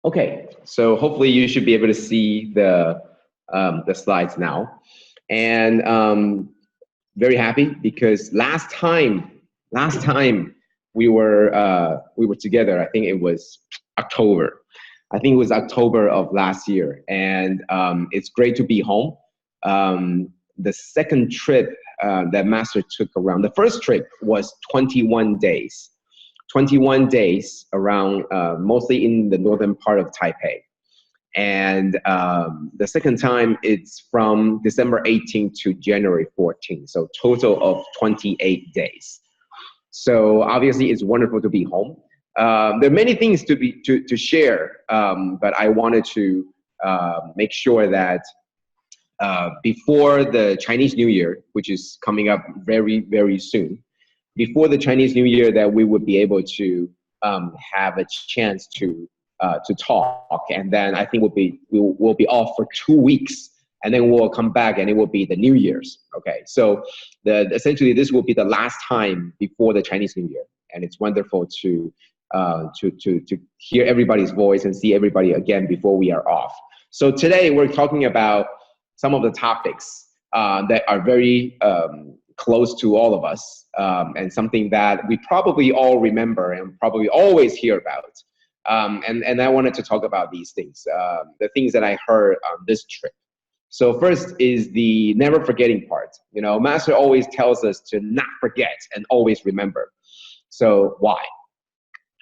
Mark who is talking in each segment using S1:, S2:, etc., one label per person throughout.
S1: Okay, so hopefully you should be able to see the slides now, and very happy because last time we were together. I think it was October. I think it was October of last year, and it's great to be home. The second trip that Master took around, the first trip was 21 days. 21 days around, mostly in the northern part of Taipei. And the second time, it's from December 18th to January 14th. So total of 28 days. So obviously it's wonderful to be home. There are many things to share, but I wanted to make sure that before the Chinese New Year, which is coming up very, very soon, before the Chinese New Year, that we would be able to have a chance to talk, and then I think we'll be off for 2 weeks, and then we'll come back, and it will be the New Year's. Okay, so essentially this will be the last time before the Chinese New Year, and it's wonderful to hear everybody's voice and see everybody again before we are off. So today we're talking about some of the topics that are very close to all of us, and something that we probably all remember and probably always hear about. And I wanted to talk about these things, the things that I heard on this trip. So first is the never forgetting part. You know, Master always tells us to not forget and always remember. So why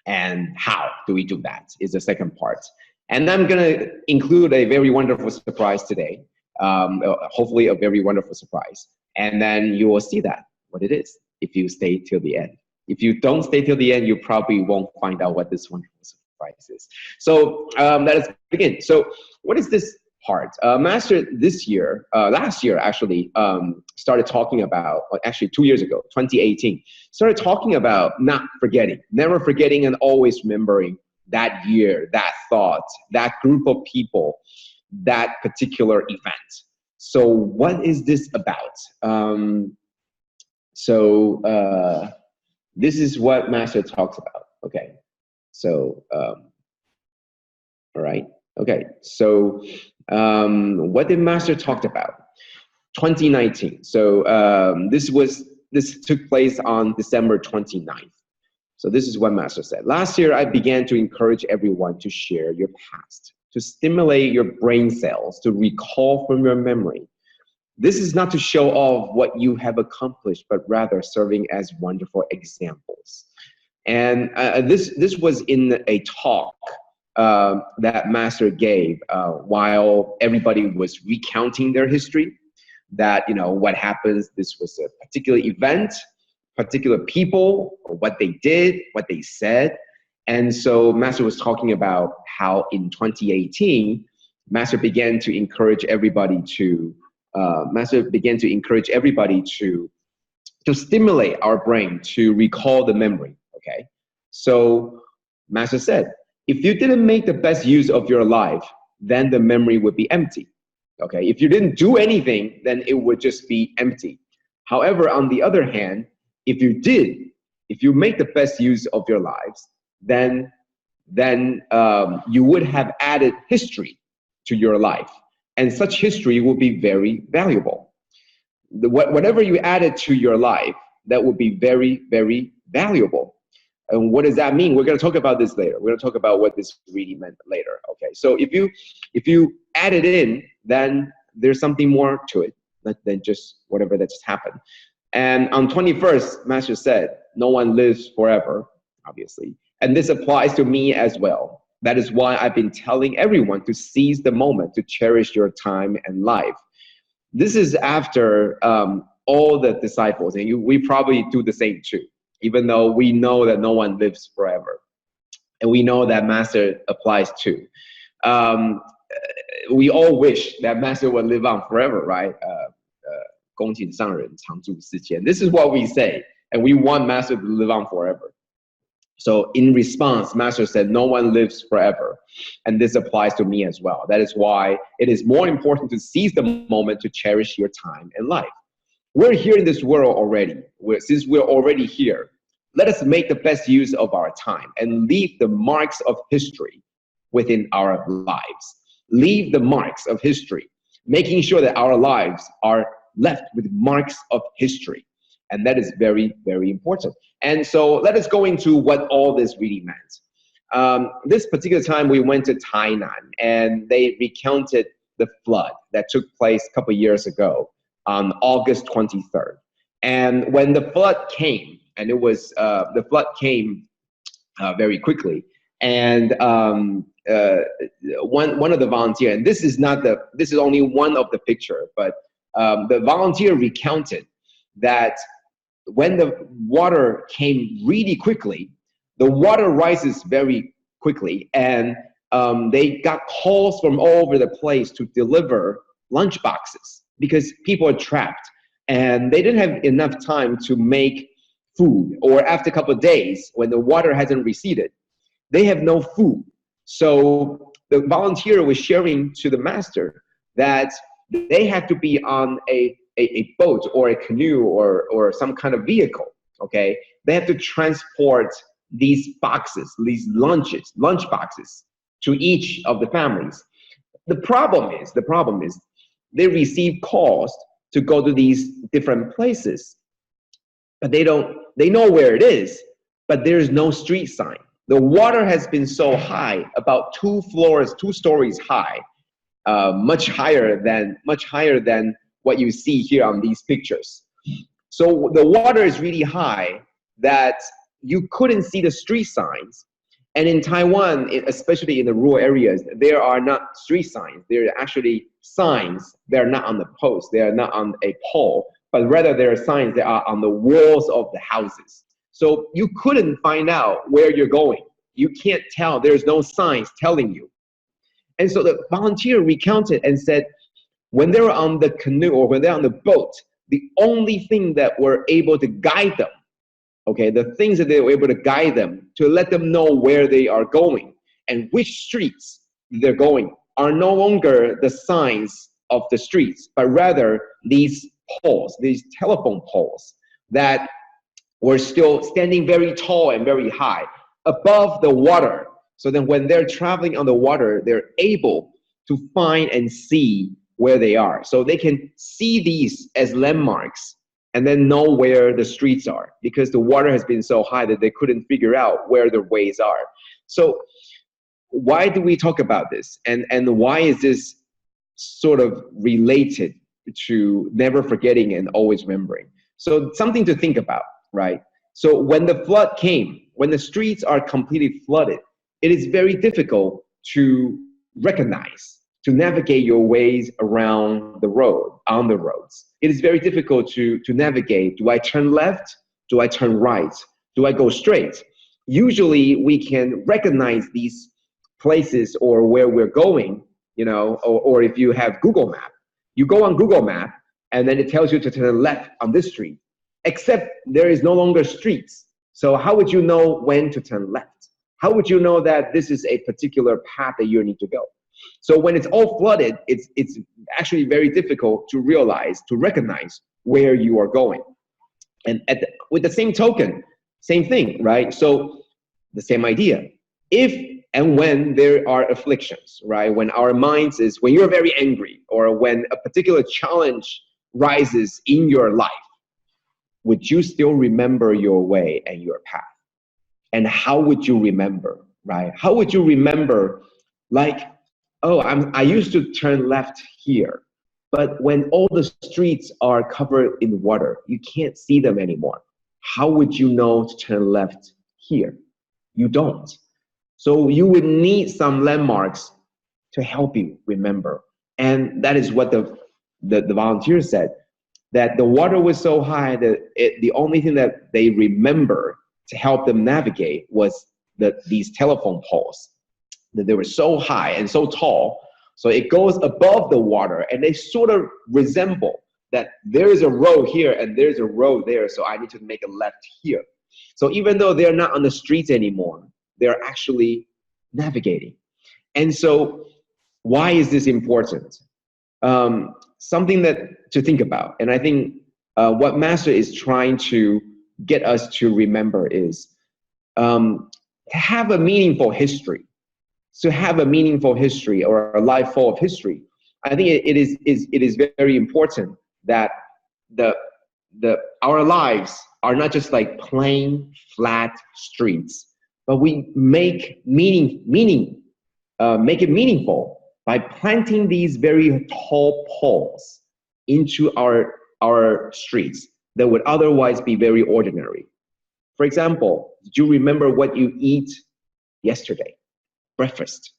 S1: and how do we do that is the second part. And I'm gonna include a very wonderful surprise today. Hopefully a very wonderful surprise. And then you will see that, what it is, if you stay till the end. If you don't stay till the end, you probably won't find out what this wonderful surprise is. So let us begin. So what is this part? Master this year, last year actually, started talking about, well, actually 2 years ago, 2018, started talking about not forgetting, never forgetting and always remembering that year, that thought, that group of people, that particular event. So what is this about? This is what Master talks about. Okay, so all right. Okay, so what did Master talk about? 2019. So this took place on December 29th. So this is what Master said. Last year, I began to encourage everyone to share your past, to stimulate your brain cells, to recall from your memory. This is not to show off what you have accomplished, but rather serving as wonderful examples. And this was in a talk that Master gave while everybody was recounting their history, that, you know, what happens, this was a particular event, particular people, what they did, what they said. And so Master was talking about how in 2018, Master began to encourage everybody to stimulate our brain to recall the memory. Okay, so Master said, if you didn't make the best use of your life, then the memory would be empty. Okay, if you didn't do anything, then it would just be empty. However, on the other hand, if you make the best use of your lives, then you would have added history to your life, and such history will be very valuable. Whatever you added to your life, that would be very, very valuable. And what does that mean? We're going to talk about this later. We're going to talk about what this really meant later. Okay, so if you add it in, then there's something more to it than just whatever that just happened. And on 21st, Master said, no one lives forever, obviously. And this applies to me as well. That is why I've been telling everyone to seize the moment, to cherish your time and life. This is after all the disciples, and we probably do the same too, even though we know that no one lives forever. And we know that Master applies too. We all wish that Master would live on forever, right? 恭敬上人，常住世间. This is what we say, and we want Master to live on forever. So in response, Master said, no one lives forever. And this applies to me as well. That is why it is more important to seize the moment to cherish your time and life. We're here in this world already. Since we're already here, let us make the best use of our time and leave the marks of history within our lives. Leave the marks of history, making sure that our lives are left with marks of history. And that is very, very important. And so let us go into what all this really meant. This particular time we went to Tainan, and they recounted the flood that took place a couple of years ago on August 23rd. And when the flood came, and it was, the flood came very quickly, and one of the volunteers, and this is only one of the picture, but the volunteer recounted that when the water came really quickly, the water rises very quickly, and they got calls from all over the place to deliver lunch boxes because people are trapped and they didn't have enough time to make food. Or after a couple of days, when the water hasn't receded, they have no food. So the volunteer was sharing to the master that they had to be on a boat or a canoe or some kind of vehicle, okay? They have to transport these boxes, these lunch boxes to each of the families. The problem is they receive calls to go to these different places, but they know where it is, but there's no street sign. The water has been so high, about 2 stories high, much higher than what you see here on these pictures. So the water is really high that you couldn't see the street signs. And in Taiwan, especially in the rural areas, there are not street signs. There are actually signs. They're not on the post. They are not on a pole, but rather there are signs that are on the walls of the houses. So you couldn't find out where you're going. You can't tell. There's no signs telling you. And so the volunteer recounted and said, when they were on the canoe or when they're on the boat, the only thing that were able to guide them, okay, the things that they were able to guide them to let them know where they are going and which streets they're going are no longer the signs of the streets, but rather these poles, these telephone poles that were still standing very tall and very high above the water. So then when they're traveling on the water, they're able to find and see where they are. So they can see these as landmarks and then know where the streets are, because the water has been so high that they couldn't figure out where the ways are. So why do we talk about this? And why is this sort of related to never forgetting and always remembering? So something to think about, right? So when the flood came, when the streets are completely flooded, it is very difficult to recognize, to navigate your ways around the road, on the roads. It is very difficult to navigate. Do I turn left? Do I turn right? Do I go straight? Usually we can recognize these places or where we're going, you know, or if you have Google Map, you go on Google Map and then it tells you to turn left on this street, except there is no longer streets. So how would you know when to turn left? How would you know that this is a particular path that you need to go? So when it's all flooded, it's actually very difficult to realize, to recognize where you are going. And with the same token, same thing, right? So the same idea. If and when there are afflictions, right? When our minds is, when you're very angry or when a particular challenge rises in your life, would you still remember your way and your path? And how would you remember, right? How would you remember, like, oh, I used to turn left here, but when all the streets are covered in water, you can't see them anymore. How would you know to turn left here? You don't. So you would need some landmarks to help you remember. And that is what the volunteer said, that the water was so high that the only thing that they remember to help them navigate was these telephone poles, that they were so high and so tall, so it goes above the water, and they sort of resemble that there is a road here and there's a road there, so I need to make a left here. So even though they're not on the streets anymore, they're actually navigating. And so why is this important? Something that to think about, and I think what Master is trying to get us to remember is to have a meaningful history. to have a meaningful history or a life full of history, I think it is very important that our lives are not just like plain flat streets, but we make make it meaningful by planting these very tall poles into our streets that would otherwise be very ordinary. For example, did you remember what you eat yesterday? Breakfast.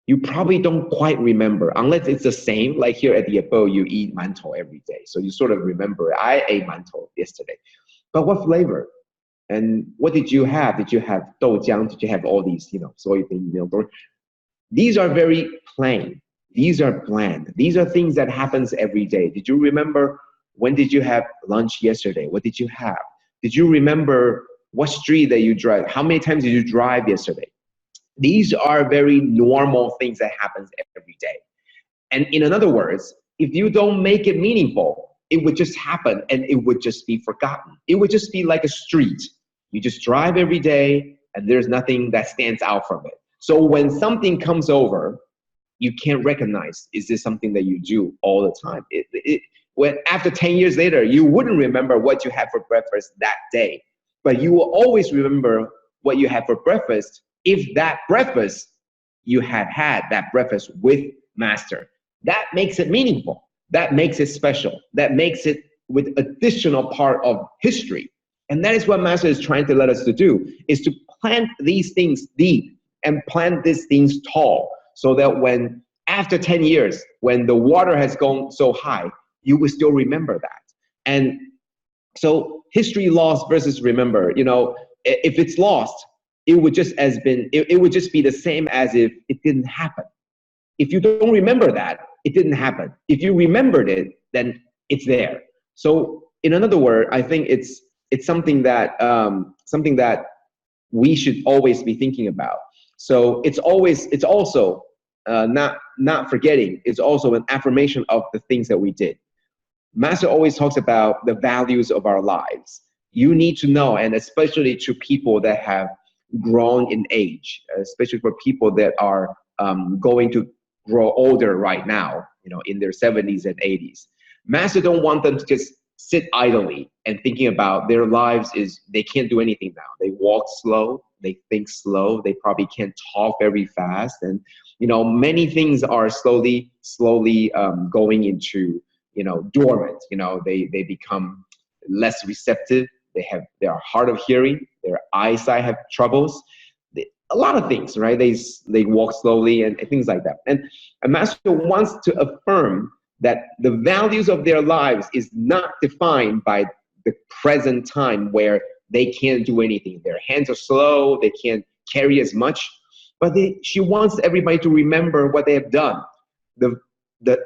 S1: You probably don't quite remember, unless it's the same, like here at the Abo, you eat mantou every day. So you sort of remember, I ate mantou yesterday. But what flavor? And what did you have? Did you have doujiang? Did you have all these, soybean milk? These are very plain. These are bland. These are things that happens every day. Did you remember when did you have lunch yesterday? What did you have? Did you remember what street that you drive? How many times did you drive yesterday? These are very normal things that happens every day. And in other words, if you don't make it meaningful, it would just happen and it would just be forgotten. It would just be like a street. You just drive every day and there's nothing that stands out from it. So when something comes over, you can't recognize, is this something that you do all the time? When after 10 years later, you wouldn't remember what you had for breakfast that day, but you will always remember what you had for breakfast if that breakfast, you had that breakfast with Master. That makes it meaningful. That makes it special. That makes it with additional part of history. And that is what Master is trying to let us to do, is to plant these things deep and plant these things tall, so that when after 10 years, when the water has gone so high, you will still remember that. And so history lost versus remember, if it's lost, it would just be the same as if it didn't happen. If you don't remember that, it didn't happen. If you remembered it, then it's there. So in another word, I think it's something that we should always be thinking about. So it's also not forgetting. It's also an affirmation of the things that we did. Master always talks about the values of our lives. You need to know, and especially to people that have grown in age, especially for people that are going to grow older right now, in their 70s and 80s. Master don't want them to just sit idly and thinking about their lives is they can't do anything now. They walk slow, they think slow, they probably can't talk very fast, and many things are slowly going into dormant. They become less receptive. They are hard of hearing. Their eyesight have troubles. A lot of things, right? They walk slowly and things like that. And a Master wants to affirm that the values of their lives is not defined by the present time where they can't do anything. Their hands are slow. They can't carry as much. But she wants everybody to remember what they have done,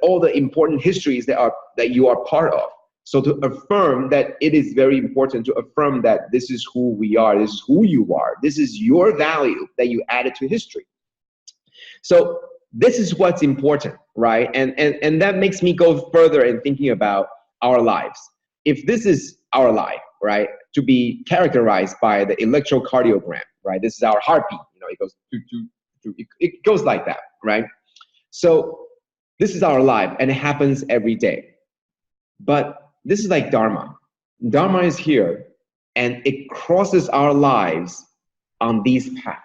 S1: all the important histories that you are part of. So to affirm that it is very important to affirm that this is who we are, this is who you are, this is your value that you added to history. So this is what's important, right? And that makes me go further in thinking about our lives. If this is our life, right, to be characterized by the electrocardiogram, right? This is our heartbeat. It goes it goes like that, right? So this is our life, and it happens every day. But this is like Dharma. Dharma is here, and it crosses our lives on this path.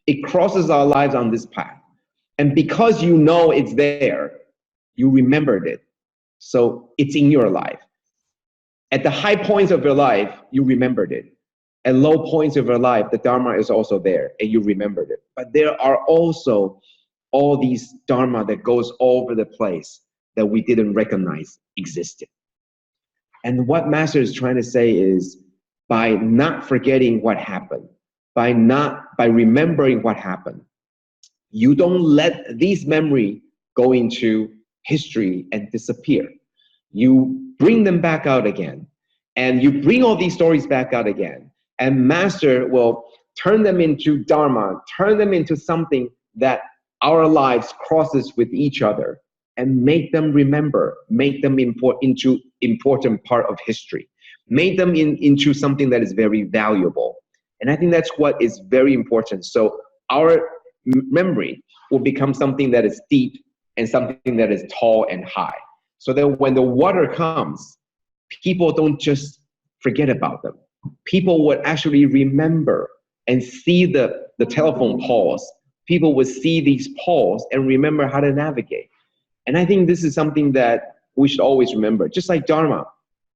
S1: It crosses our lives on this path. And because it's there, you remembered it. So it's in your life. At the high points of your life, you remembered it. At low points of your life, the Dharma is also there, and you remembered it. But there are also all these Dharma that goes all over the place that we didn't recognize existed. And what Master is trying to say is, by not forgetting what happened, by remembering what happened, you don't let these memory go into history and disappear. You bring them back out again, and you bring all these stories back out again, and Master will turn them into Dharma, turn them into something that our lives crosses with each other, and make them remember, make them into important part of history, make them into something that is very valuable. And I think that's what is very important. So our memory will become something that is deep and something that is tall and high. So that when the water comes, people don't just forget about them. People would actually remember and see the telephone poles. People would see these poles and remember how to navigate. And I think this is something that we should always remember. Just like Dharma,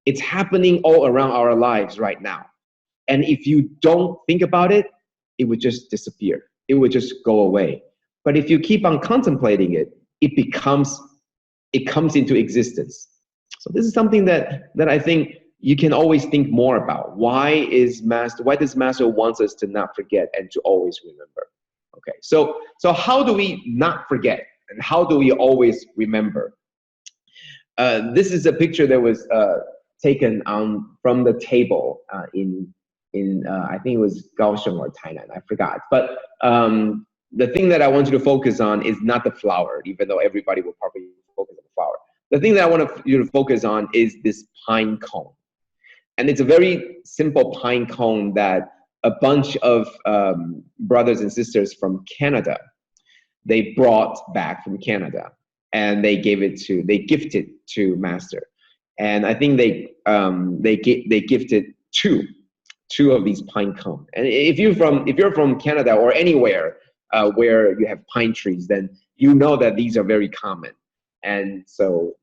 S1: it's happening all around our lives right now. And if you don't think about it, it would just disappear. It would just go away. But if you keep on contemplating it, it comes into existence. So this is something that I think you can always think more about. Why does Master want us to not forget and to always remember? Okay, so how do we not forget and how do we always remember? This is a picture that was taken from the table in I think it was Kaohsiung or Tainan, I forgot. But the thing that I want you to focus on is not the flower, even though everybody will probably focus on the flower. The thing that I want you to focus on is this pine cone. And it's a very simple pine cone that a bunch of brothers and sisters from Canada, they brought back from Canada, and they gifted to Master. And I think they gifted two of these pine cones. And if you're from Canada or anywhere where you have pine trees, then you know that these are very common. And so,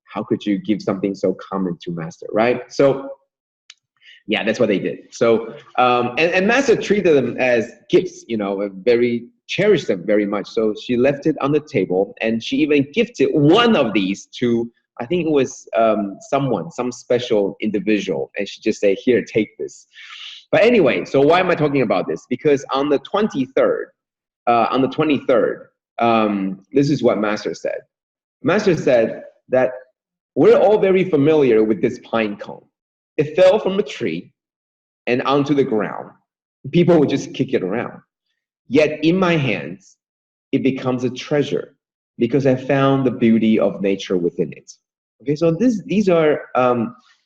S1: how could you give something so common to Master, right? So, yeah, that's what they did. So, and Master treated them as gifts, cherished them very much. So she left it on the table, and she even gifted one of these to, I think it was some special individual, and she just said, "Here, take this." But anyway, so why am I talking about this? Because on the 23rd, this is what Master said. Master said that we're all very familiar with this pine cone. It fell from a tree and onto the ground. People would just kick it around. Yet in my hands, it becomes a treasure because I found the beauty of nature within it. Okay, so this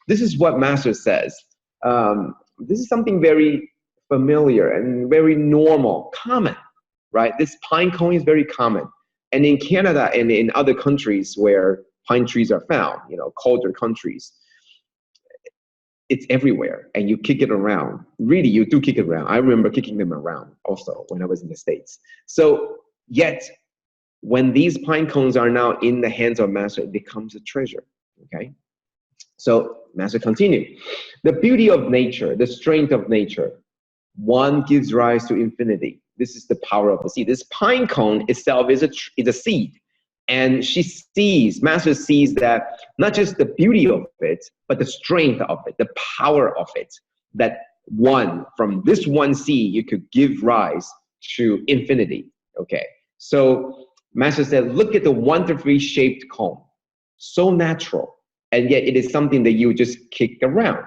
S1: is what Master says. This is something very familiar and very normal, common, right? This pine cone is very common. And in Canada and in other countries where pine trees are found, colder countries, it's everywhere, and you kick it around. Really, you do kick it around. I remember kicking them around also when I was in the States. So yet, when these pine cones are now in the hands of Master, it becomes a treasure, okay? So Master continued. The beauty of nature, the strength of nature, one gives rise to infinity. This is the power of the seed. This pine cone itself is a seed. And Master sees that not just the beauty of it, but the strength of it, the power of it, that from this one seed, you could give rise to infinity, okay? So Master said, look at the wonderfully shaped cone, so natural, and yet it is something that you just kick around.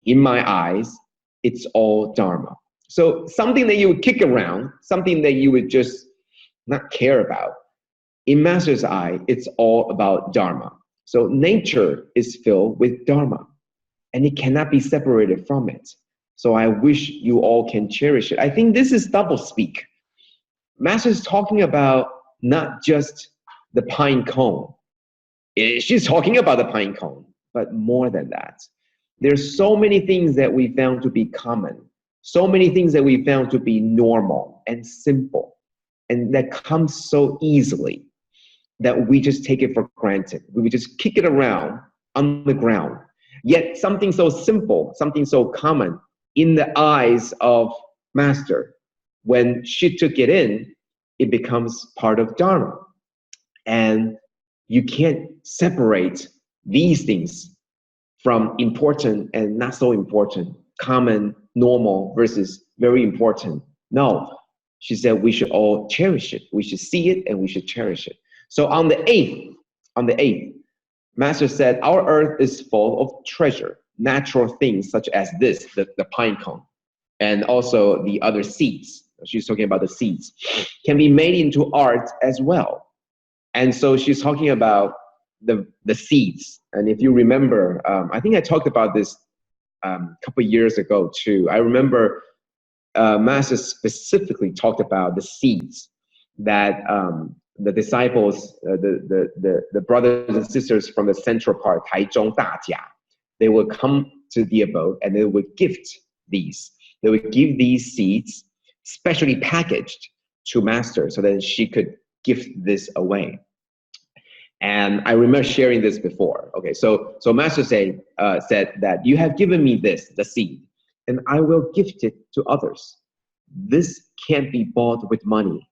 S1: In my eyes, it's all Dharma. So something that you would kick around, something that you would just not care about, in Master's eye, it's all about Dharma. So nature is filled with Dharma, and it cannot be separated from it. So I wish you all can cherish it. I think this is doublespeak. Master is talking about not just the pine cone. She's talking about the pine cone, but more than that. There's so many things that we found to be common, so many things that we found to be normal and simple, and that comes so easily that we just take it for granted. We would just kick it around on the ground. Yet something so simple, something so common in the eyes of Master, when she took it in, it becomes part of Dharma. And you can't separate these things from important and not so important, common, normal versus very important. No, she said we should all cherish it. We should see it and we should cherish it. So on the 8th, Master said, our earth is full of treasure, natural things such as this, the pine cone, and also the other seeds. She's talking about the seeds, can be made into art as well. And so she's talking about the seeds. And if you remember, I think I talked about this a couple of years ago too. I remember Master specifically talked about the seeds that the disciples, the brothers and sisters from the central part, Taizhong Dajia, they would come to the abode and they would gift these. They would give these seeds, specially packaged, to Master so that she could gift this away. And I remember sharing this before. Okay, so Master said that you have given me this, the seed, and I will gift it to others. This can't be bought with money,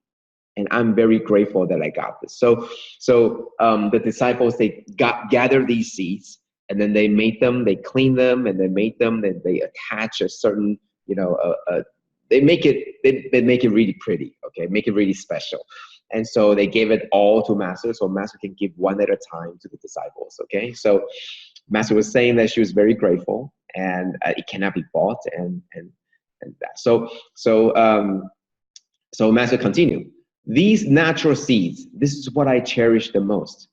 S1: and I'm very grateful that I got this. So the disciples, they gathered these seeds, and then they made them, they cleaned them, and they made them, and they attach a certain, they make it really pretty, okay, make it really special. And so they gave it all to Master, so Master can give one at a time to the disciples, okay? So Master was saying that she was very grateful, and it cannot be bought, and that. So Master continued. These natural seeds, this is what I cherish the most.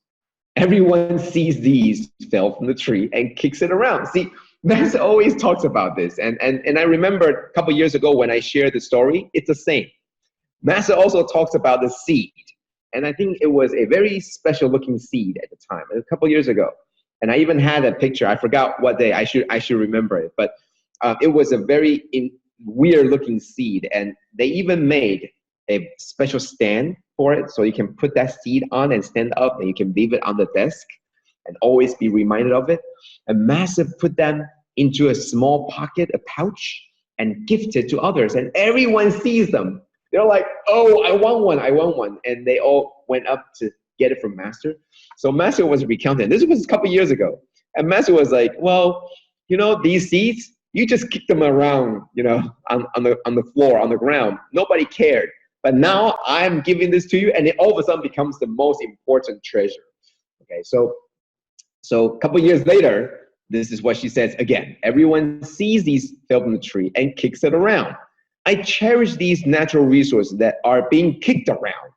S1: Everyone sees these fell from the tree and kicks it around. See, Master always talks about this, and I remember a couple years ago when I shared the story, it's the same. Master also talks about the seed, and I think it was a very special looking seed at the time, a couple years ago. And I even had a picture. I forgot what day. I should remember it, but it was a very weird looking seed, and they even made a special stand for it, so you can put that seed on and stand up, and you can leave it on the desk and always be reminded of it. And Master put them into a small pocket, a pouch, and gifted to others, and everyone sees them. They're like, oh, I want one, I want one. And they all went up to get it from Master. So Master was recounting. This was a couple years ago. And Master was like, well, these seeds, you just kick them around, on the floor, on the ground. Nobody cared. But now I'm giving this to you, and it all of a sudden becomes the most important treasure. Okay, so a couple years later, this is what she says again. Everyone sees these fell from the tree and kicks it around. I cherish these natural resources that are being kicked around.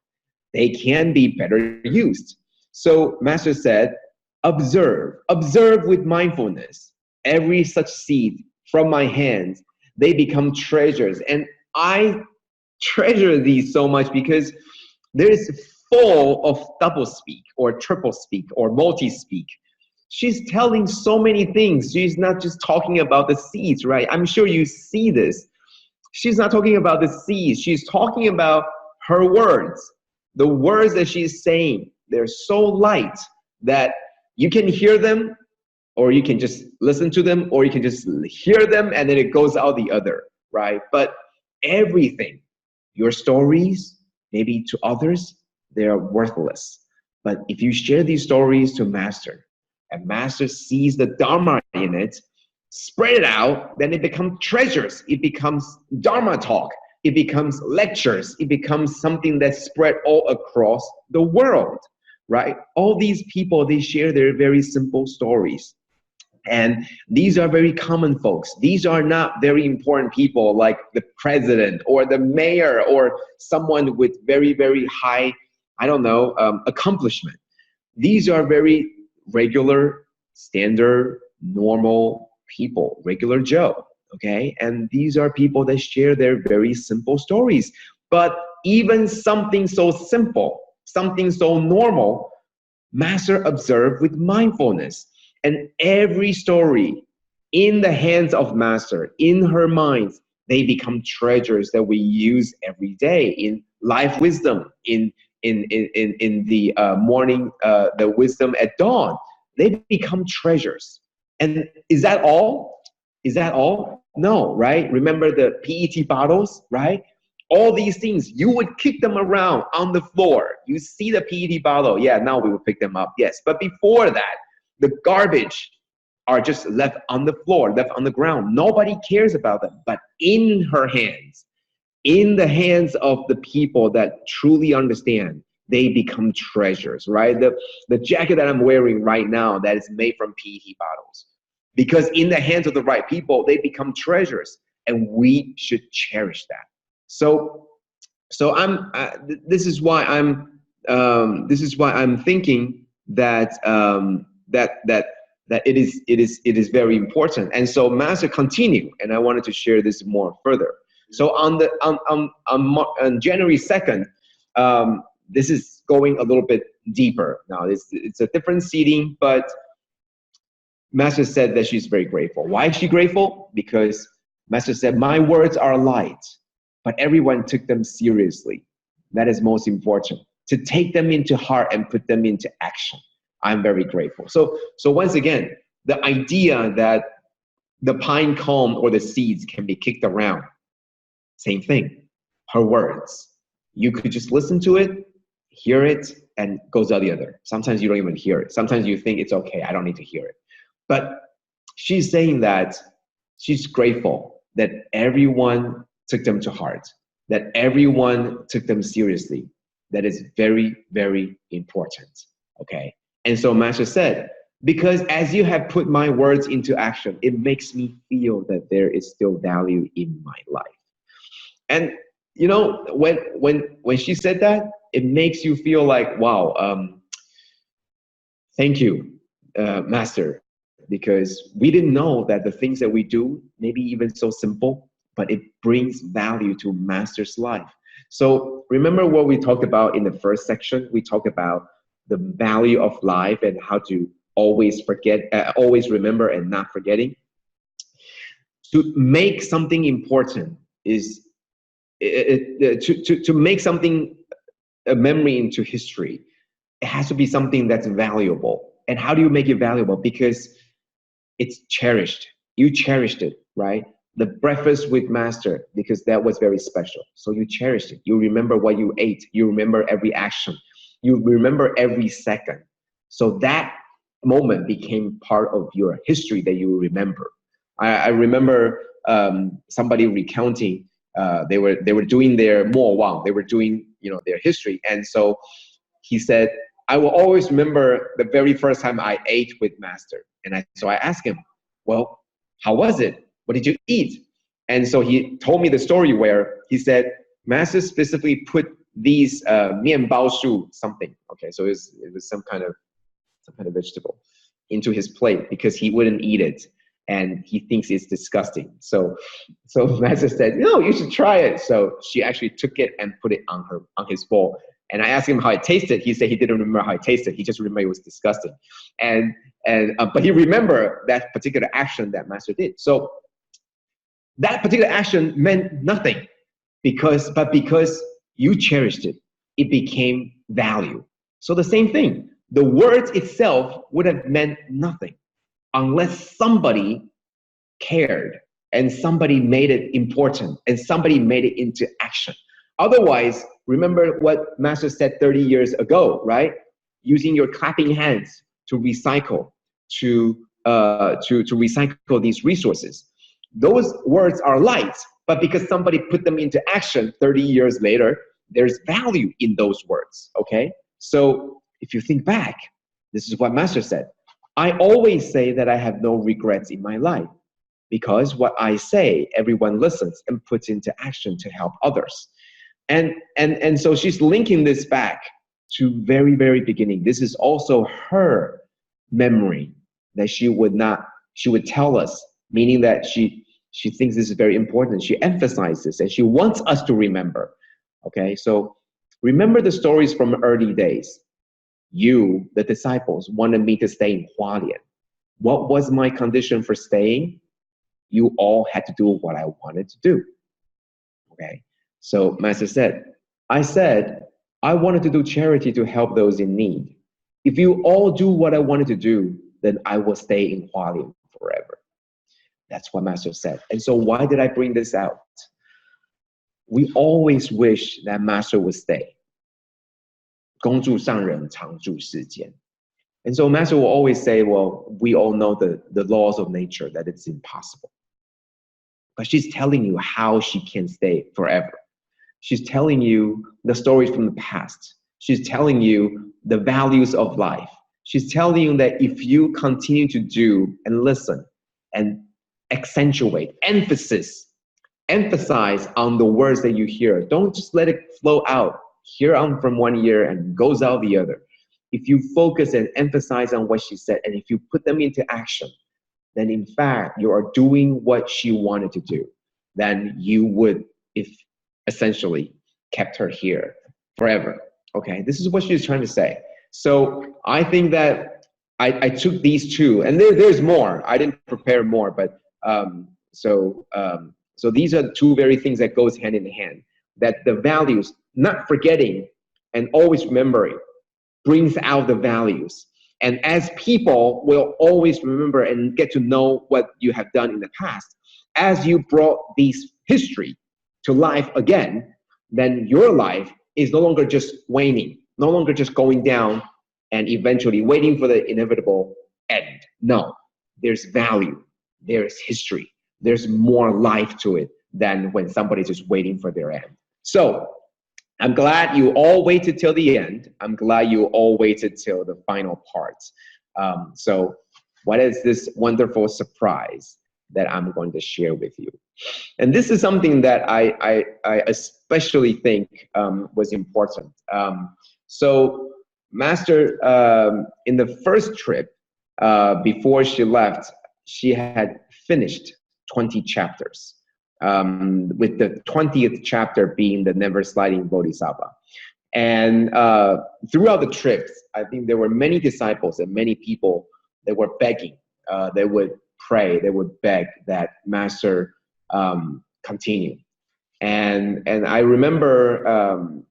S1: They can be better used. So Master said, observe with mindfulness. Every such seed from my hands, they become treasures. And I treasure these so much because there is full of double speak or triple speak or multi-speak. She's telling so many things. She's not just talking about the seeds, right? I'm sure you see this. She's not talking about the seeds. She's talking about her words. The words that she's saying, they're so light that you can hear them, or you can just listen to them, or you can just hear them and then it goes out the other, right? But everything, your stories, maybe to others, they are worthless. But if you share these stories to Master, and Master sees the Dharma in it, spread it out, then it becomes treasures. It becomes Dharma talk. It becomes lectures. It becomes something that's spread all across the world, right? All these people, they share their very simple stories. And these are very common folks. These are not very important people like the president or the mayor or someone with very, very high, accomplishment. These are very regular, standard, normal people, regular Joe, okay? And these are people that share their very simple stories. But even something so simple, something so normal, Master observed with mindfulness. And every story in the hands of Master, in her mind, they become treasures that we use every day in life wisdom, in the morning, the wisdom at dawn. They become treasures. And is that all? Is that all? No, right? Remember the PET bottles, right? All these things, you would kick them around on the floor. You see the PET bottle. Yeah, now we will pick them up. Yes, but before that, the garbage are just left on the floor, left on the ground. Nobody cares about them. But in her hands, in the hands of the people that truly understand, they become treasures, right? The jacket that I'm wearing right now, that is made from PET bottles. Because in the hands of the right people, they become treasures, and we should cherish that. So I'm. This is why I'm thinking that that it is very important. And so Master continued, and I wanted to share this more further. So on January 2nd, this is going a little bit deeper. Now it's a different seating, but Master said that she's very grateful. Why is she grateful? Because Master said, my words are light, but everyone took them seriously. That is most important. To take them into heart and put them into action. I'm very grateful. So once again, the idea that the pine cone or the seeds can be kicked around, same thing. Her words. You could just listen to it, hear it, and goes out the other. Sometimes you don't even hear it. Sometimes you think it's okay, I don't need to hear it. But she's saying that she's grateful that everyone took them to heart, that everyone took them seriously. That is very, very important, okay? And so Master said, because as you have put my words into action, it makes me feel that there is still value in my life. And you know, when she said that, it makes you feel like, wow, thank you, Master, because we didn't know that the things that we do, maybe even so simple, but it brings value to Master's life. So remember what we talked about in the first section? We talked about the value of life and how to always always remember and not forgetting. To make something important is, to make something, a memory into history, it has to be something that's valuable. And how do you make it valuable? Because it's cherished. You cherished it, right? The breakfast with Master, because that was very special. So you cherished it. You remember what you ate. You remember every action. You remember every second. So that moment became part of your history that you remember. I remember somebody recounting, they were doing their Huang. They were doing, you know, their history. And so he said, I will always remember the very first time I ate with Master. And so I asked him, well, how was it? What did you eat? And so he told me the story where he said, Master specifically put these mian bao shu something. Okay, so it was some kind of vegetable into his plate because he wouldn't eat it and he thinks it's disgusting. So Master said, no, you should try it. So she actually took it and put it on his bowl. And I asked him how it tasted. He said he didn't remember how it tasted. He just remembered it was disgusting. But he remembered that particular action that Master did. So that particular action meant nothing because you cherished it, it became value. So the same thing, the words itself would have meant nothing unless somebody cared and somebody made it important and somebody made it into action. Otherwise, remember what Master said 30 years ago, right? Using your clapping hands to recycle, to recycle these resources. Those words are light, but because somebody put them into action 30 years later, there's value in those words, okay? So if you think back, this is what Master said. I always say that I have no regrets in my life because what I say, everyone listens and puts into action to help others. And so she's linking this back to very, very beginning. This is also her memory that she would tell us, meaning that she thinks this is very important. She emphasizes and she wants us to remember. Okay, so remember the stories from early days. You, the disciples, wanted me to stay in Hualien. What was my condition for staying? You all had to do what I wanted to do. Okay, so Master said, I wanted to do charity to help those in need. If you all do what I wanted to do, then I will stay in Hualien forever. That's what Master said. And so why did I bring this out? We always wish that Master would stay. 恭祝上人常住世间. And so Master will always say, well, we all know the laws of nature, that it's impossible. But she's telling you how she can stay forever. She's telling you the stories from the past. She's telling you the values of life. She's telling you that if you continue to do and listen and accentuate, emphasize on the words that you hear. Don't just let it flow out. Hear on from one ear and goes out the other. If you focus and emphasize on what she said, and if you put them into action, then in fact, you are doing what she wanted to do. Then you would if essentially kept her here forever. Okay, this is what she's trying to say. So I think that I took these two, and there's more. I didn't prepare more, but so these are two very things that goes hand in hand. That the values, not forgetting and always remembering, brings out the values. And as people will always remember and get to know what you have done in the past, as you brought these history to life again, then your life is no longer just waning, no longer just going down and eventually waiting for the inevitable end. No, there's value, there's history, there's more life to it than when somebody's just waiting for their end. So I'm glad you all waited till the end. I'm glad you all waited till the final parts. So what is this wonderful surprise that I'm going to share with you? And this is something that I especially think was important. So Master, in the first trip, before she left, she had finished 20 chapters, with the 20th chapter being the never sliding bodhisattva. And throughout the trips, I think there were many disciples and many people that were begging. They would pray, they would beg that Master continue. And I remember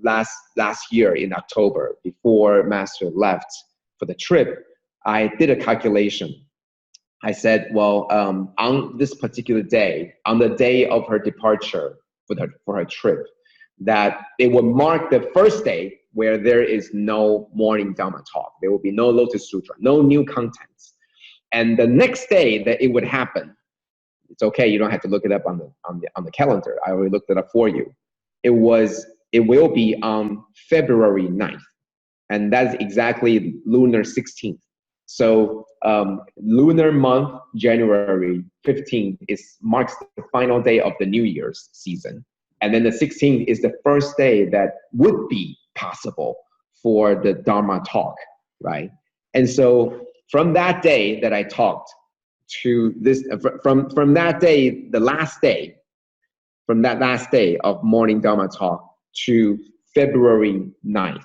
S1: last year in October, before Master left for the trip, I did a calculation. I said, well, on this particular day, on the day of her departure for her trip, that it will mark the first day where there is no morning Dharma talk. There will be no Lotus Sutra, no new contents. And the next day that it would happen, it's okay, you don't have to look it up on the calendar. I already looked it up for you. It will be on February 9th. And that's exactly lunar 16th. So lunar month, January 15th, marks the final day of the New Year's season. And then the 16th is the first day that would be possible for the Dharma talk, right? And so from that day that I talked to this, from that day, from that last day of morning Dharma talk to February 9th,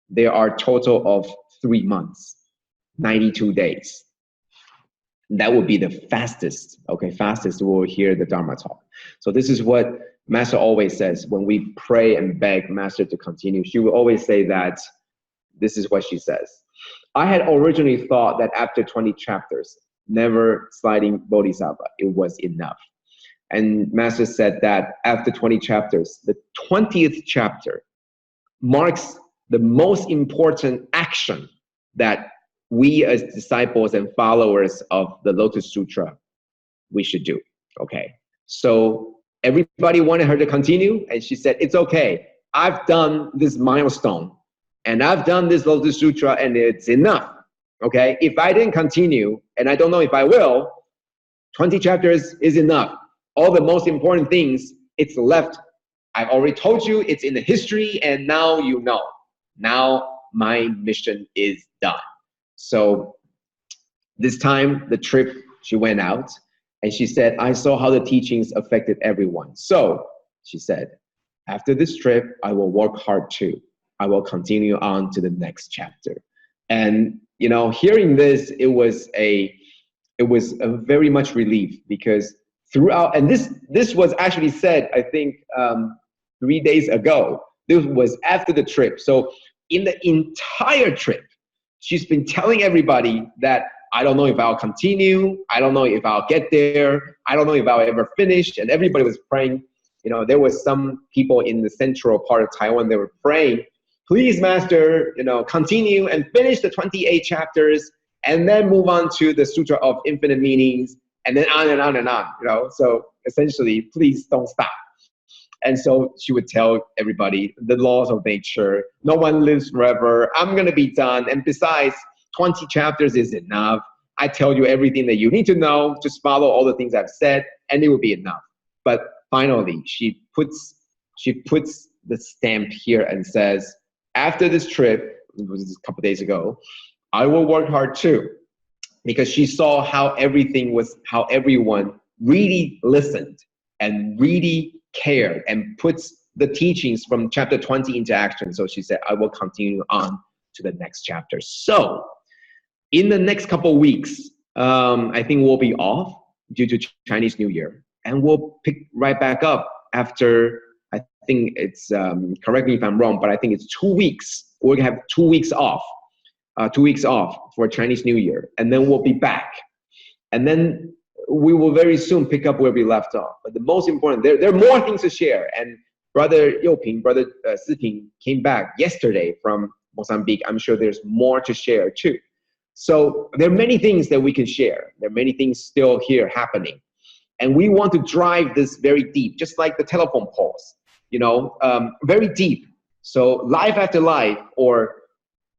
S1: there are a total of 3 months. 92 days. That would be the fastest, okay, fastest we'll hear the Dharma talk. So this is what Master always says when we pray and beg Master to continue. She will always say that, this is what she says. I had originally thought that after 20 chapters, never sliding bodhisattva, it was enough. And Master said that after 20 chapters, the 20th chapter marks the most important action that we as disciples and followers of the Lotus Sutra, we should do, okay? So everybody wanted her to continue, and she said, it's okay, I've done this milestone, and I've done this Lotus Sutra, and it's enough, okay? If I didn't continue, and I don't know if I will, 20 chapters is enough. All the most important things, it's left. I've already told you, it's in the history, and now you know. Now my mission is done. So this time, the trip, she went out and she said, I saw how the teachings affected everyone. So she said, after this trip, I will work hard too. I will continue on to the next chapter. And, you know, hearing this, it was a very much relief, because throughout, and this was actually said, I think 3 days ago, this was after the trip. So in the entire trip, she's been telling everybody that I don't know if I'll continue, I don't know if I'll get there, I don't know if I'll ever finish, and everybody was praying. You know, there was some people in the central part of Taiwan, they were praying, please, Master, you know, continue and finish the 28 chapters, and then move on to the Sutra of Infinite Meanings, and then on and on and on, you know. So essentially, please don't stop. And so she would tell everybody the laws of nature, no one lives forever, I'm gonna be done. And besides, 20 chapters is enough. I tell you everything that you need to know, just follow all the things I've said, and it will be enough. But finally, she puts the stamp here and says, after this trip, it was a couple days ago, I will work hard too. Because she saw how everyone really listened and really cared and puts the teachings from chapter 20 into action. So she said, I will continue on to the next chapter. So in the next couple of weeks, I think we'll be off due to Chinese New Year, and we'll pick right back up after, I think it's, correct me if I'm wrong, but I think it's 2 weeks. We're gonna have 2 weeks off, 2 weeks off for Chinese New Year, and then we'll be back. And then we will very soon pick up where we left off. But the most important, there are more things to share. And Brother Youping, Brother Siping came back yesterday from Mozambique. I'm sure there's more to share too. So there are many things that we can share. There are many things still here happening. And we want to drive this very deep, just like the telephone poles, you know, very deep. So life after life, or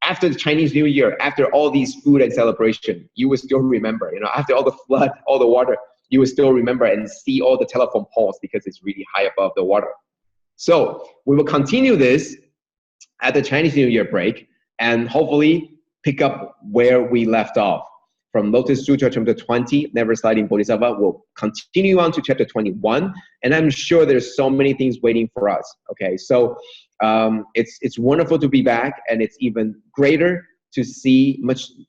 S1: after the Chinese New Year, after all these food and celebration, you will still remember, you know, after all the flood, all the water, you will still remember and see all the telephone poles because it's really high above the water. So we will continue this at the Chinese New Year break and hopefully pick up where we left off. From Lotus Sutra chapter 20, Never Sliding Bodhisattva, we'll continue on to chapter 21, and I'm sure there's so many things waiting for us. Okay, so it's wonderful to be back, and it's even greater to see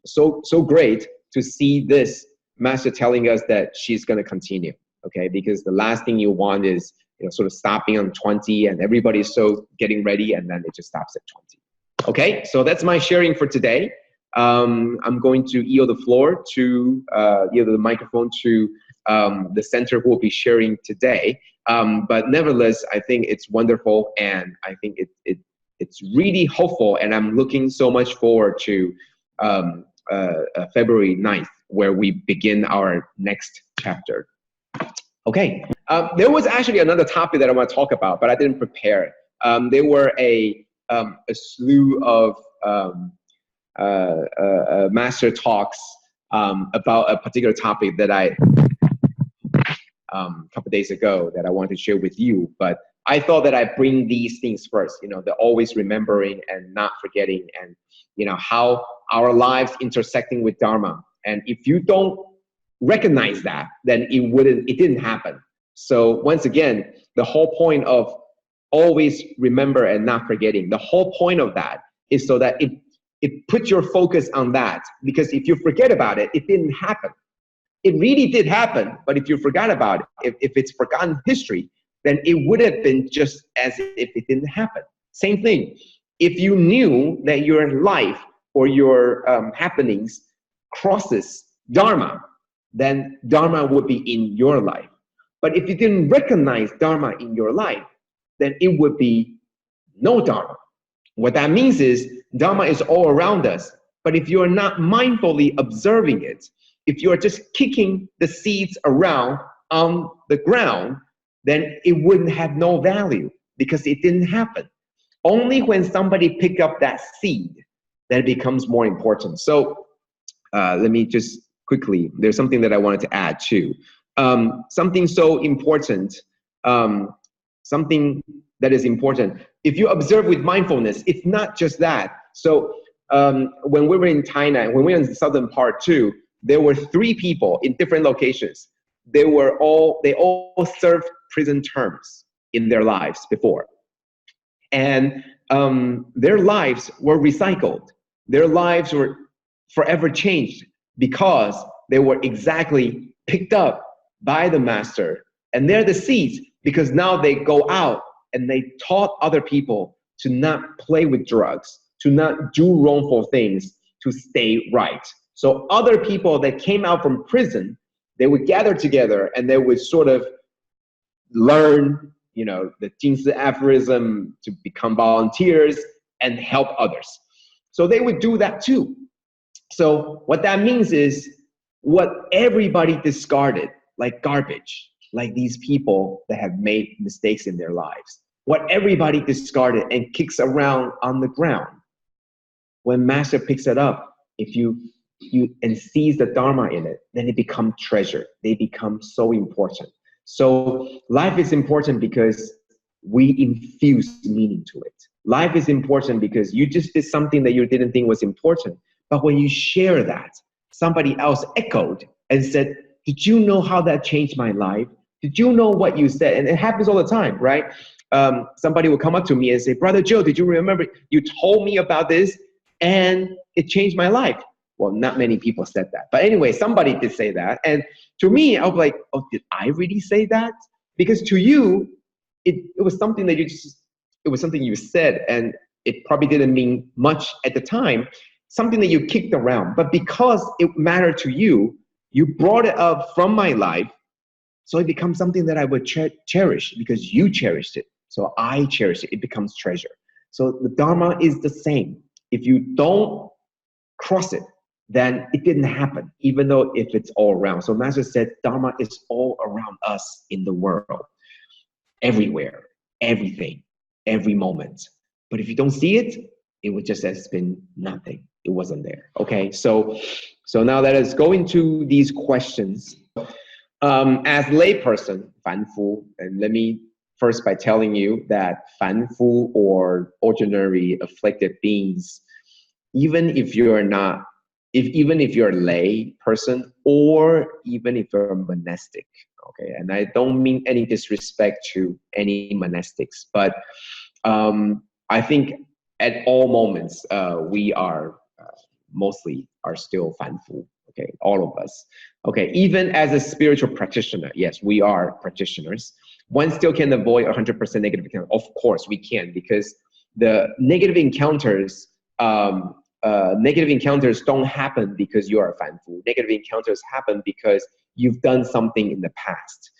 S1: so great to see this master telling us that she's going to continue. Okay, because the last thing you want is, you know, sort of stopping on 20, and everybody's so getting ready, and then it just stops at 20. Okay, so that's my sharing for today. I'm going to yield the floor to, yield the microphone to the center who will be sharing today. But nevertheless, I think it's wonderful, and I think it's really hopeful, and I'm looking so much forward to February 9th, where we begin our next chapter. Okay, there was actually another topic that I want to talk about, but I didn't prepare. There were a slew of master talks about a particular topic that I a couple days ago that I wanted to share with you, but I thought that I bring these things first, you know, the always remembering and not forgetting, and you know, how our lives intersecting with Dharma. And if you don't recognize that, then it didn't happen. So once again, the whole point of always remember and not forgetting, the whole point of that is so that it puts your focus on that, because if you forget about it, it didn't happen. It really did happen, but if you forgot about it, if it's forgotten history, then it would have been just as if it didn't happen. Same thing. If you knew that your life or your happenings crosses Dharma, then Dharma would be in your life. But if you didn't recognize Dharma in your life, then it would be no Dharma. What that means is Dharma is all around us, but if you're not mindfully observing it, if you're just kicking the seeds around on the ground, then it wouldn't have no value because it didn't happen. Only when somebody pick up that seed, that it becomes more important. So let me just quickly, there's something that I wanted to add too. Something so important, something that is important. If you observe with mindfulness, it's not just that. So when we were in China, when we were in the southern part too, there were 3 people in different locations. They all served prison terms in their lives before. And their lives were recycled. Their lives were forever changed because they were exactly picked up by the master. And they're the seeds because now they go out and they taught other people to not play with drugs, to not do wrongful things, to stay right. So other people that came out from prison, they would gather together and they would sort of learn, you know, the Jing aphorism to become volunteers and help others. So they would do that too. So what that means is what everybody discarded, like garbage, like these people that have made mistakes in their lives, what everybody discarded and kicks around on the ground, when master picks it up, if you and sees the Dharma in it, then it becomes treasure. They become so important. So life is important because we infuse meaning to it. Life is important because you just did something that you didn't think was important. But when you share that, somebody else echoed and said, did you know how that changed my life? did you know what you said? And it happens all the time, right? Somebody will come up to me and say, Brother Joe, did you remember you told me about this and it changed my life? Well, not many people said that. But anyway, somebody did say that. And to me, I was like, oh, did I really say that? Because to you, it was something that it was something you said, and it probably didn't mean much at the time, something that you kicked around. But because it mattered to you, you brought it up from my life, so it becomes something that I would cherish because you cherished it. So I cherish it. It becomes treasure. So the Dharma is the same. If you don't cross it, then it didn't happen, even though if it's all around. So Master said, Dharma is all around us in the world, everywhere, everything, every moment. But if you don't see it, it would just have been nothing. It wasn't there. Okay, so now let us go into these questions. As layperson, Fan Fu, and let me first by telling you that Fan Fu or ordinary afflicted beings, even if you're not, even if you're a lay person or even if you're a monastic, okay, and I don't mean any disrespect to any monastics, but I think at all moments we are mostly are still Fan Fu, okay, all of us. Okay, even as a spiritual practitioner, yes, we are practitioners. One still can avoid 100% negative encounter. Of course, we can, because the negative encounters, negative encounters don't happen because you are a Fan Fu. Negative encounters happen because you've done something in the past.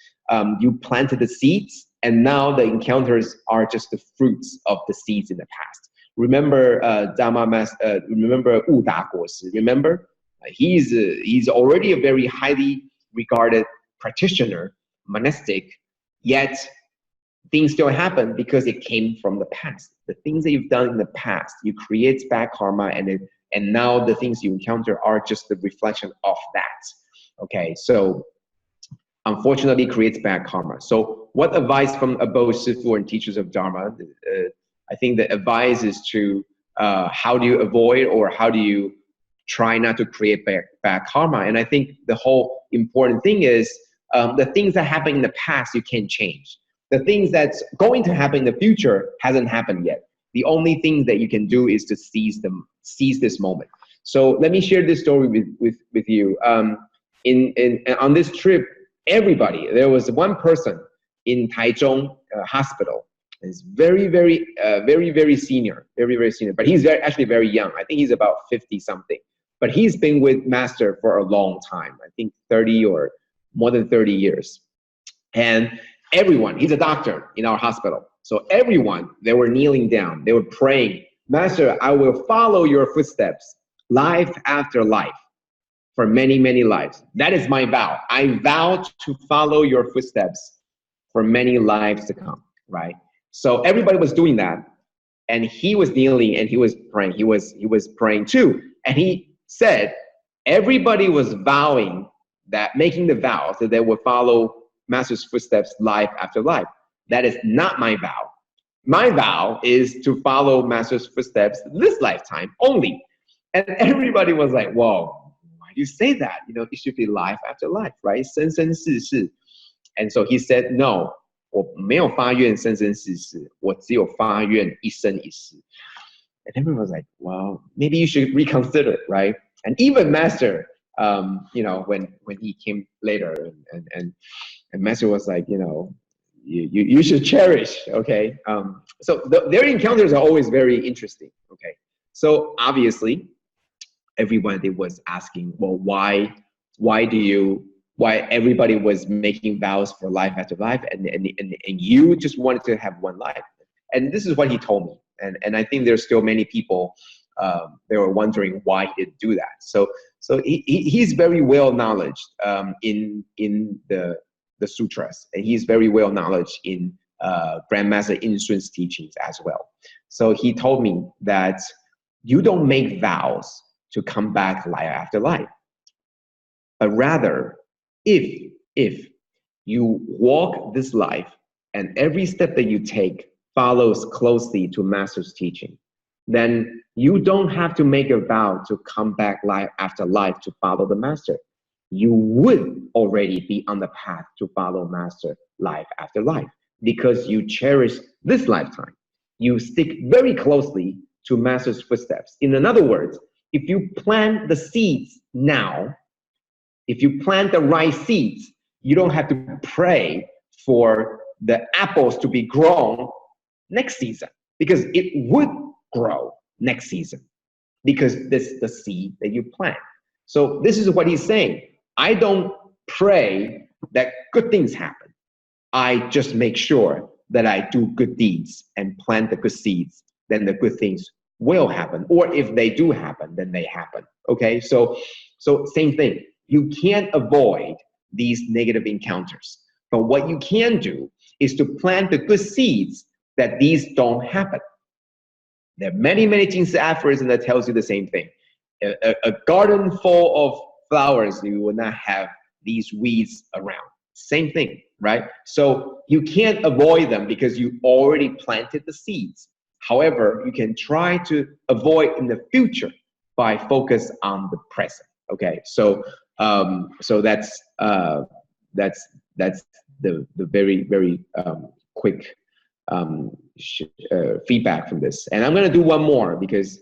S1: You planted the seeds, and now the encounters are just the fruits of the seeds in the past. Remember, remember Wu Da Guoshi, remember? He's already a very highly regarded practitioner, monastic, yet things still happen because it came from the past. The things that you've done in the past, you create bad karma, and now the things you encounter are just the reflection of that. Okay, so unfortunately, it creates bad karma. So what advice from above Shifu and teachers of Dharma? I think the advice is to how do you avoid, or how do you try not to create bad karma? And I think the whole important thing is the things that happen in the past you can't change. The things that's going to happen in the future hasn't happened yet. The only thing that you can do is to seize this moment. So let me share this story with you. On this trip, there was one person in Taichung hospital. Is very senior, very senior. But he's actually very young. I think he's about 50 something. But he's been with Master for a long time. I think 30 or more than 30 years. And everyone, he's a doctor in our hospital. So everyone, they were kneeling down. They were praying, Master, I will follow your footsteps, life after life, for many, many lives. That is my vow. I vow to follow your footsteps for many lives to come, right? So everybody was doing that. And he was kneeling and he was praying. He was praying too. And he said, everybody was vowing that, making the vows that they would follow Master's footsteps life after life. That is not my vow. My vow is to follow Master's footsteps this lifetime only. And everybody was like, whoa, why do you say that? You know, it should be life after life, right? 生生世世. And so he said, no, 我没有发愿生生世世，我只有发愿一生一世. And everyone was like, well, maybe you should reconsider it, right? And even Master, you know, when he came later, and Master was like, you know, you should cherish, okay? So their encounters are always very interesting, okay? So obviously, everybody was asking, well, why everybody was making vows for life after life, and you just wanted to have one life. And this is what he told me. And I think there's still many people, they were wondering why he didn't do that. So he's very well knowledged in the sutras, and he's very well knowledged in Grandmaster In Sun's teachings as well. So he told me that you don't make vows to come back life after life, but rather, if you walk this life and every step that you take follows closely to Master's teaching, then you don't have to make a vow to come back life after life to follow the Master. you would already be on the path to follow Master life after life, because you cherish this lifetime. You stick very closely to Master's footsteps. In other words, if you plant the seeds now, if you plant the right seeds, you don't have to pray for the apples to be grown next season, because it would grow next season, because this is the seed that you plant. So this is what he's saying. I don't pray that good things happen. I just make sure that I do good deeds and plant the good seeds, then the good things will happen. Or if they do happen, then they happen. Okay, so same thing. You can't avoid these negative encounters. But what you can do is to plant the good seeds that these don't happen. There are many, many Jing aphorisms that tells you the same thing. A garden full of flowers, you will not have these weeds around. Same thing, right? So you can't avoid them because you already planted the seeds. However, you can try to avoid in the future by focus on the present. Okay, so that's the very, very quick feedback from this. And I'm going to do one more because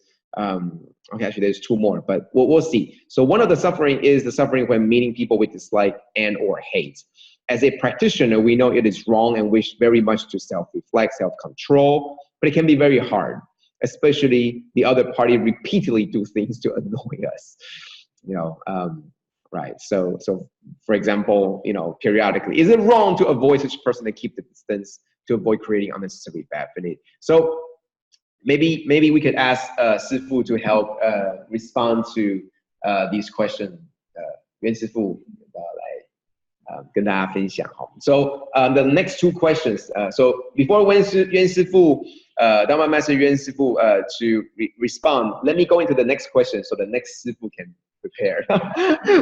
S1: okay, actually there's two more, but we'll see. So one of the suffering is the suffering when meeting people with dislike and or hate. As a practitioner, we know it is wrong and wish very much to self-reflect, self-control, but it can be very hard, especially the other party repeatedly do things to annoy us. You know, right? So for example, you know, periodically, is it wrong to avoid such a person and keep the distance to avoid creating unnecessary bad feeling? So maybe we could ask Sifu to help respond to these questions. Yuan Sifu 跟大家分享哈。So the next two questions. So before Yuan Sifu, Dharma Master Yuan Sifu to respond, let me go into the next question so the next Sifu can prepare.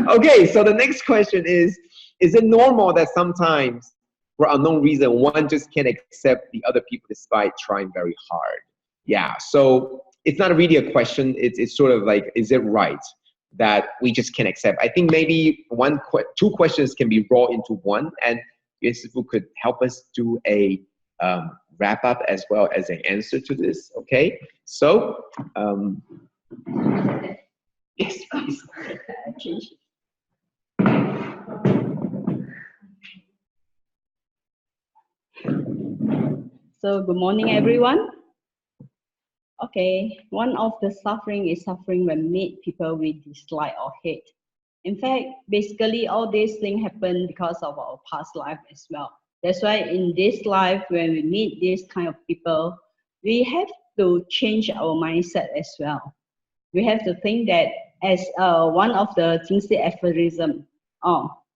S1: Okay, so the next question is it normal that sometimes for unknown reason one just can't accept the other people despite trying very hard? Yeah, so it's not really a question. It's sort of like, is it right that we just can't accept? I think maybe two questions can be rolled into one, and Yuan Sifu could help us do a wrap up as well as an answer to this. Okay, so yes, please.
S2: So good morning, everyone. Okay, one of the suffering is suffering when meet people with dislike or hate. In fact, basically all these things happen because of our past life as well. That's why in this life, when we meet these kind of people, we have to change our mindset as well. We have to think that as one of the Jing aphorism,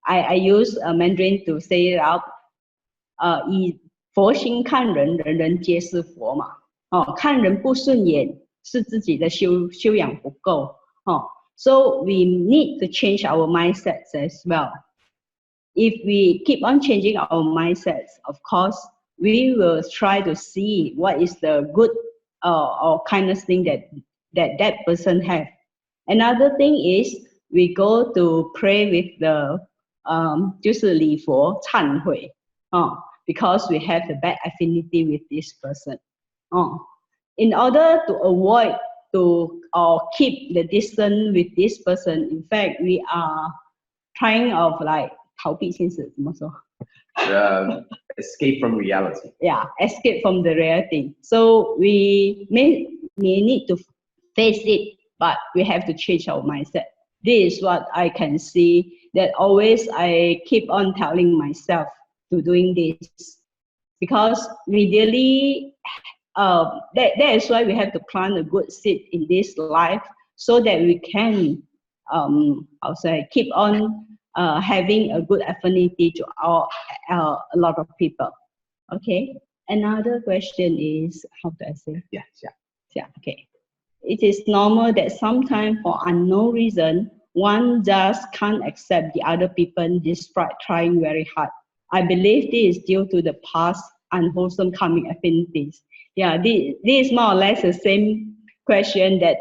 S2: I use Mandarin to say it out. 以佛心看人，人人皆是佛嘛。看人不顺眼是自己的修养不够。So we need to change our mindsets as well. If we keep on changing our mindsets, of course, we will try to see what is the good or kindness thing that person have. Another thing is we go to pray with the 就是礼佛忏悔 because we have a bad affinity with this person. In order to avoid or keep the distance with this person, in fact, we are trying of like 逃避现实，怎么说？
S1: Escape from reality.
S2: Yeah, escape from the reality. So we may need to face it, but we have to change our mindset. This is what I can see, that always I keep on telling myself to doing this, because we really that is why we have to plant a good seed in this life, so that we can keep on having a good affinity to a lot of people. Okay, another question is, how do I say? Yeah, okay. It is normal that sometimes for unknown reason, one just can't accept the other people despite trying very hard. I believe this is due to the past unwholesome karmic affinities. Yeah, this is more or less the same question that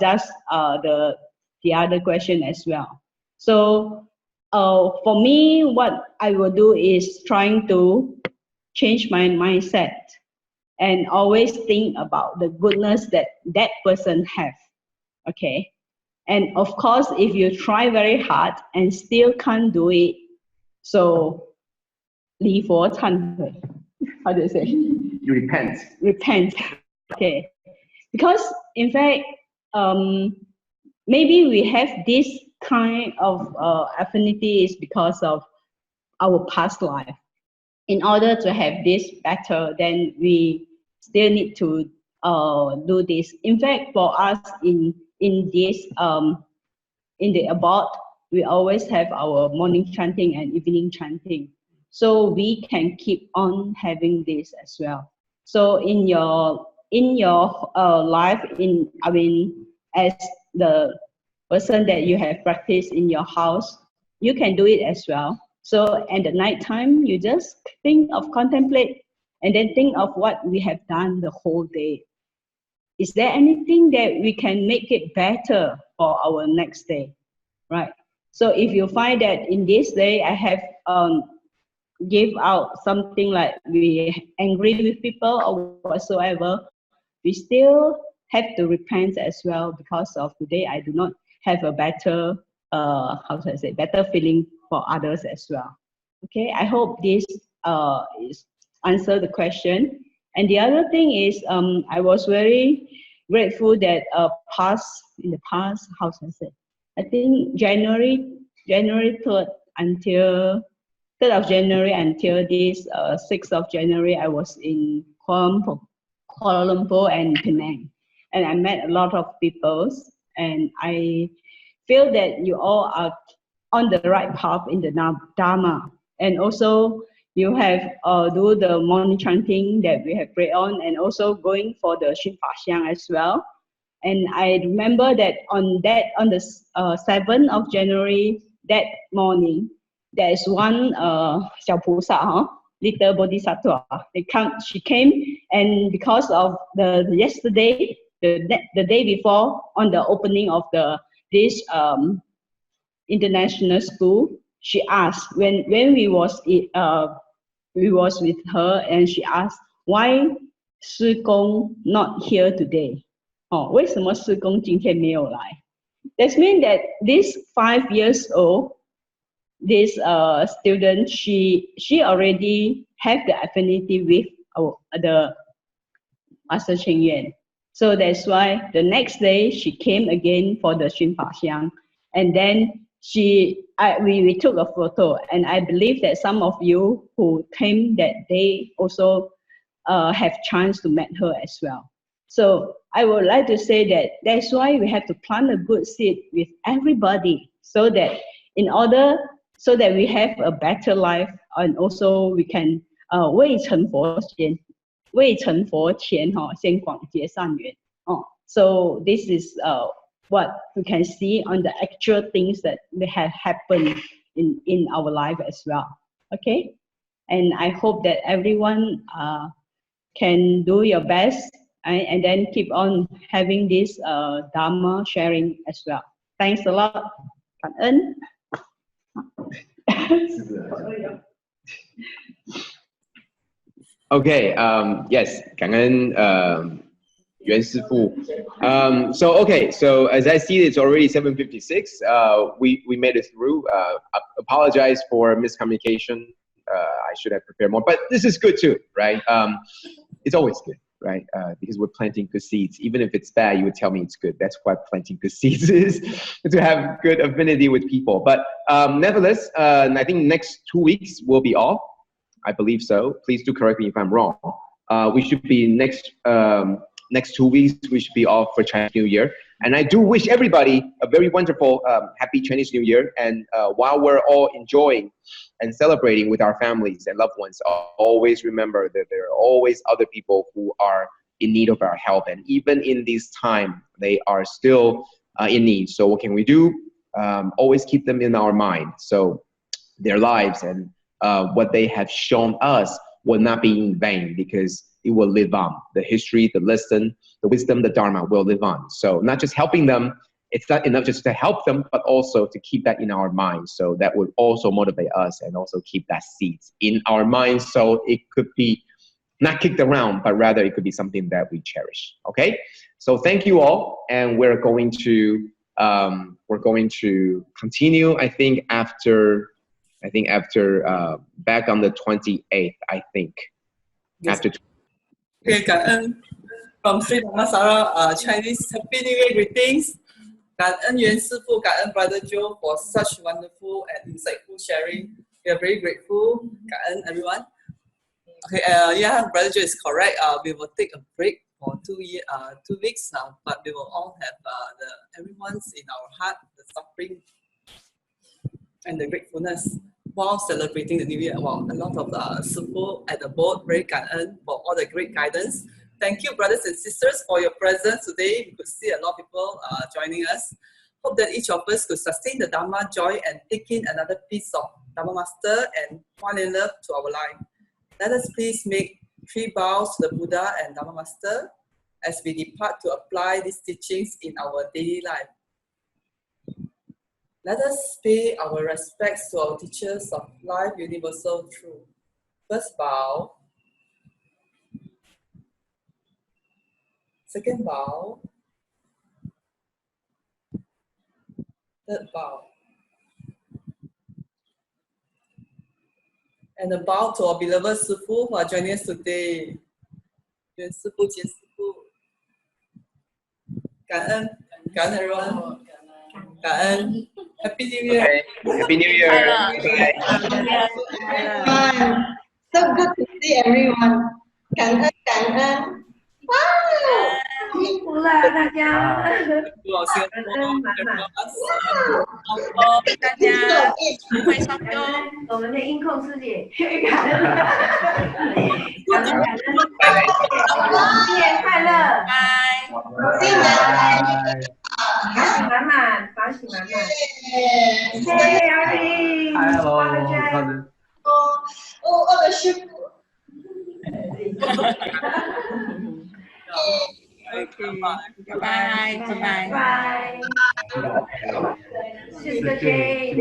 S2: just the other question as well. So for me, what I will do is trying to change my mindset and always think about the goodness that that person have. Okay. And of course, if you try very hard and still can't do it, so 礼佛忏悔. How do you say?
S1: You repent.
S2: Repent. Okay. Because in fact, maybe we have this kind of affinity is because of our past life. In order to have this better, then we still need to do this. In fact, for us in this in the abode, we always have our morning chanting and evening chanting, so we can keep on having this as well. So in your life, as the person that you have practiced in your house, you can do it as well. So at the night time, you just think of contemplate and then think of what we have done the whole day. Is there anything that we can make it better for our next day, right? So if you find that in this day I have give out something like we angry with people or whatsoever, we still have to repent as well, because of today I do not have a better better feeling for others as well. Okay, I hope this is answer the question. And the other thing is, I was very grateful that in the past, how should I say? I think January 3rd until 3rd of January until this 6th of January, I was in Kuala Lumpur and Penang, and I met a lot of people, and I feel that you all are on the right path in the Dharma. And also you have do the morning chanting that we have prayed on, and also going for the Xin Fa Xiang as well. And I remember that on the 7th of January, that morning, there is one 小菩萨, little bodhisattva. She came, and because of the yesterday, the day before, on the opening of this international school, she asked when we was with her, and she asked why 师公 not here today. 为什么师公今天没有来? That means that this 5 years old, this student, she already have the affinity with the Master Cheng Yuan. So that's why the next day she came again for the Xin Fa Xiang, and then we took a photo, and I believe that some of you who came that day also have chance to meet her as well. So I would like to say that that's why we have to plant a good seed with everybody, so that so that we have a better life, and also we can 未成佛前先广结善缘. So this is what we can see on the actual things that have happened in our life as well. Okay, and I hope that everyone can do your best, and then keep on having this Dharma sharing as well. Thanks a lot. 感恩.
S1: Okay, yes, 感恩袁师傅. So as I see, it's already 7:56. We made it through. Apologize for miscommunication. I should have prepared more, but this is good too, right? It's always good, right? Because we're planting good seeds. Even if it's bad, you would tell me it's good. That's what planting good seeds is, to have good affinity with people. But nevertheless, I think next 2 weeks will be off. I believe so. Please do correct me if I'm wrong. We should be next 2 weeks, we should be off for Chinese New Year. And I do wish everybody a very wonderful, happy Chinese New Year. And while we're all enjoying and celebrating with our families and loved ones, always remember that there are always other people who are in need of our help. And even in this time, they are still in need. So what can we do? Always keep them in our mind. So their lives and what they have shown us will not be in vain, because it will live on. The history, the lesson, the wisdom, the Dharma will live on. So not just helping them it's not enough just to help them, but also to keep that in our minds. So that would also motivate us and also keep that seeds in our minds. So it could be not kicked around, but rather it could be something that we cherish. Okay. So thank you all. And we're going to continue, I think after back on the 28th, I think.
S3: Yes.
S1: After.
S3: Okay, cảm ơn. From Sri Dhammasara, Chinese Happy New Year greetings. 感恩袁师父，感恩 Brother Joe for such wonderful and insightful sharing. We are very grateful. 感恩 everyone. Okay, yeah, Brother Joe is correct. We will take a break for 2 weeks, but we will all have everyone's in our heart, the suffering and the gratefulness while celebrating the New Year. Wow, a lot of support at the boat. Very 感恩 for all the great guidance. Thank you, brothers and sisters, for your presence today. We could see a lot of people joining us. Hope that each of us could sustain the Dharma joy and take in another piece of Dharma Master and Hualien love to our life. Let us please make 3 bows to the Buddha and Dharma Master as we depart to apply these teachings in our daily life. Let us pay our respects to our teachers of life, universal truth. First bow. Second bow. Third bow. And a bow to our beloved Sifu who are joining us today. Yuan Sifu, Jian Sifu. 感恩 everyone. 感恩 Happy New Year.
S1: Okay. Happy New Year.
S4: Bye. So good to see everyone. 感恩感恩。哇！辛苦了大家。
S3: 祝老师
S4: 感恩满满。
S3: 好，大家会上哟。
S4: 我们的音控师姐，感恩感恩感恩，新年快乐，拜，新年快乐，法喜满满，法喜满满，谢谢阿丽，我的师傅。Bye. Sister Jane.